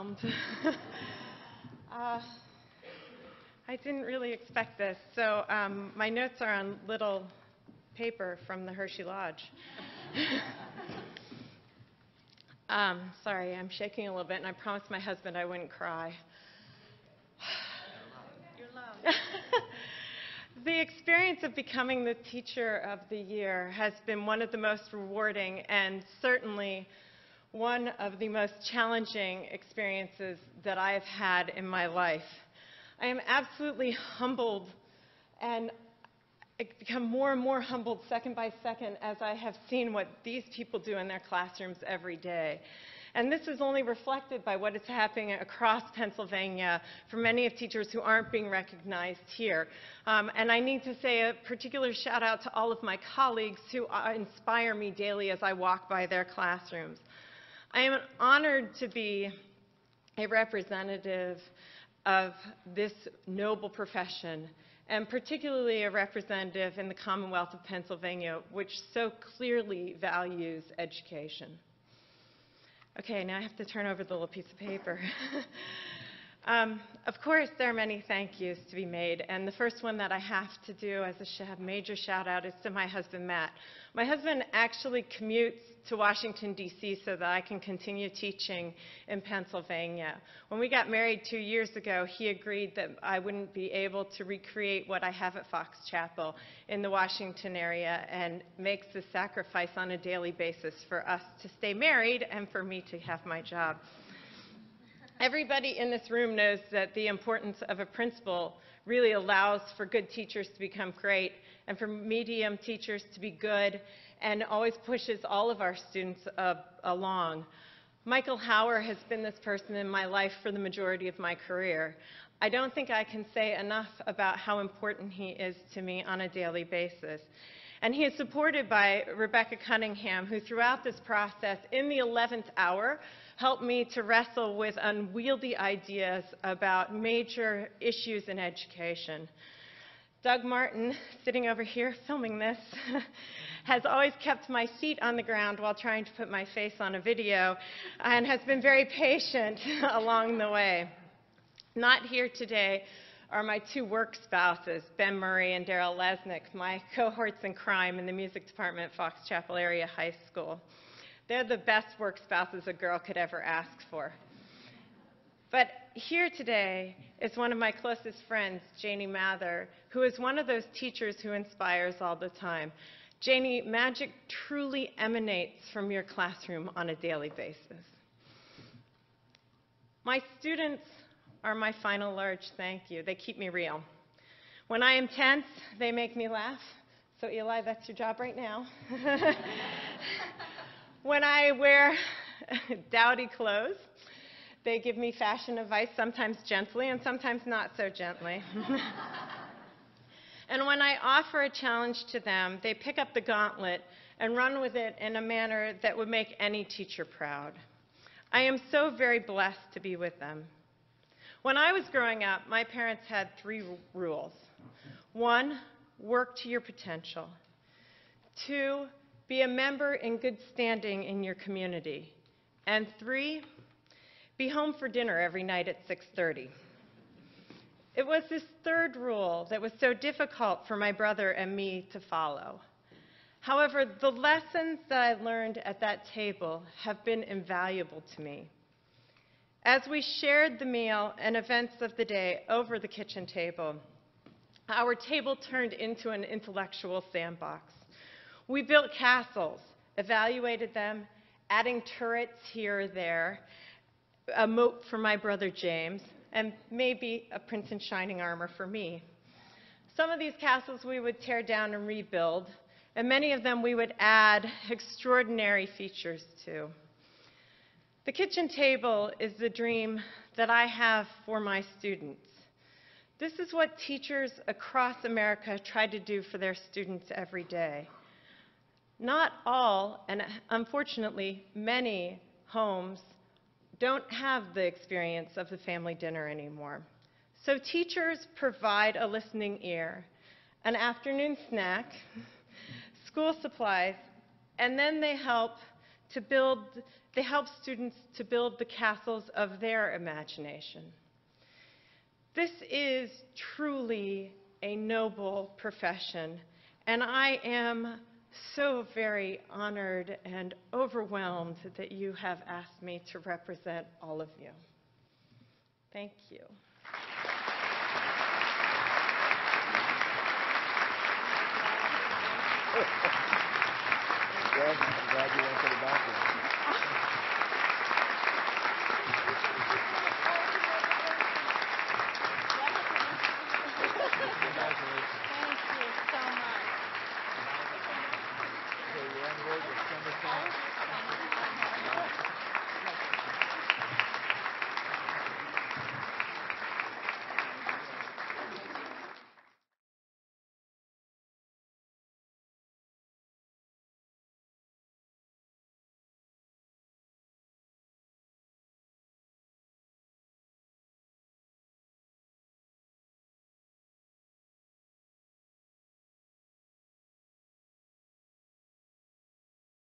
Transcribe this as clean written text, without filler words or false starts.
overwhelmed. I didn't really expect this. So my notes are on little paper from the Hershey Lodge. Sorry, I'm shaking a little bit, and I promised my husband I wouldn't cry. You're loud. The experience of becoming the Teacher of the Year has been one of the most rewarding and certainly one of the most challenging experiences that I have had in my life. I am absolutely humbled, and I become more and more humbled second by second as I have seen what these people do in their classrooms every day. And this is only reflected by what is happening across Pennsylvania for many of teachers who aren't being recognized here. And I need to say a particular shout out to all of my colleagues who inspire me daily as I walk by their classrooms. I am honored to be a representative of this noble profession, and particularly a representative in the Commonwealth of Pennsylvania, which so clearly values education. Okay, now I have to turn over the little piece of paper. Of course, there are many thank yous to be made, and the first one that I have to do as a major shout out is to my husband, Matt. My husband actually commutes to Washington, D.C. so that I can continue teaching in Pennsylvania. When we got married 2 years ago, he agreed that I wouldn't be able to recreate what I have at Fox Chapel in the Washington area, and makes the sacrifice on a daily basis for us to stay married and for me to have my job. Everybody in this room knows that the importance of a principal really allows for good teachers to become great and for medium teachers to be good, and always pushes all of our students along. Michael Hauer has been this person in my life for the majority of my career. I don't think I can say enough about how important he is to me on a daily basis. And he is supported by Rebecca Cunningham, who throughout this process, in the 11th hour, helped me to wrestle with unwieldy ideas about major issues in education. Doug Martin, sitting over here filming this, has always kept my feet on the ground while trying to put my face on a video, and has been very patient along the way. Not here today are my two work spouses, Ben Murray and Daryl Lesnick, my cohorts in crime in the music department at Fox Chapel Area High School. They're the best work spouses a girl could ever ask for. But here today is one of my closest friends, Janie Mather, who is one of those teachers who inspires all the time. Janie, magic truly emanates from your classroom on a daily basis. My students are my final large thank you. They keep me real. When I am tense, they make me laugh. So Eli, that's your job right now. When I wear dowdy clothes, they give me fashion advice, sometimes gently and sometimes not so gently. And when I offer a challenge to them, they pick up the gauntlet and run with it in a manner that would make any teacher proud. I am so very blessed to be with them. When I was growing up, my parents had 3 rules. 1, work to your potential. 2, be a member in good standing in your community. And 3, be home for dinner every night at 6:30. It was this 3rd rule that was so difficult for my brother and me to follow. However, the lessons that I learned at that table have been invaluable to me. As we shared the meal and events of the day over the kitchen table, our table turned into an intellectual sandbox. We built castles, evaluated them, adding turrets here or there, a moat for my brother James, and maybe a prince in shining armor for me. Some of these castles we would tear down and rebuild, and many of them we would add extraordinary features to. The kitchen table is the dream that I have for my students. This is what teachers across America try to do for their students every day. Not all, and unfortunately many homes don't have the experience of the family dinner anymore. So teachers provide a listening ear, an afternoon snack, school supplies, and then they help they help students to build the castles of their imagination. This is truly a noble profession, and I am so very honored and overwhelmed that you have asked me to represent all of you. Thank you.